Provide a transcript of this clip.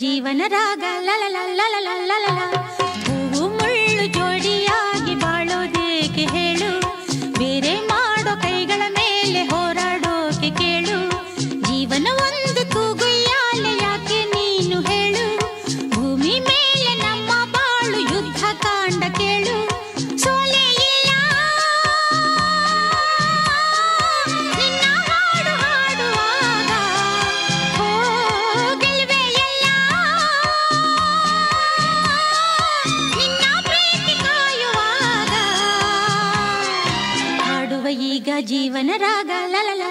ಜೀವನ ರಾಗ ಲಲಲ ಹೂವು ಮುಳ್ಳು ಜೋಡಿಯಾಗಿ ಬಾಳೋದೇಕೆ ಹೇಳು, ಬೇರೆ ಮಾಡೋ ಕೈಗಳ ಮೇಲೆ ಹೋರಾಡೋಕೆ ಕೇಳು. ಜೀವನ ಒಂದು ತೂಗುಯ್ಯಾಲೆ ಯಾಕೆ ನೀನು ಹೇಳು, ಭೂಮಿ ಮೇಲೆ ನಮ್ಮ ಬಾಳು ಯುದ್ಧ ಕಾಂಡ ಕೇಳು. ಸೋಲೆ ಇಲ್ಲ ನಿನ್ನ ಹಾಡು ಹಾಡುವಾಗ, ಓ ಗೆಲುವೆ ಇಲ್ಲ ನಿನ್ನ ಪ್ರೀತಿ ಕಾಯುವಾಗ. ಹಾಡುವ ಈಗ ಜೀವನ ರಾಗ ಲಲಲ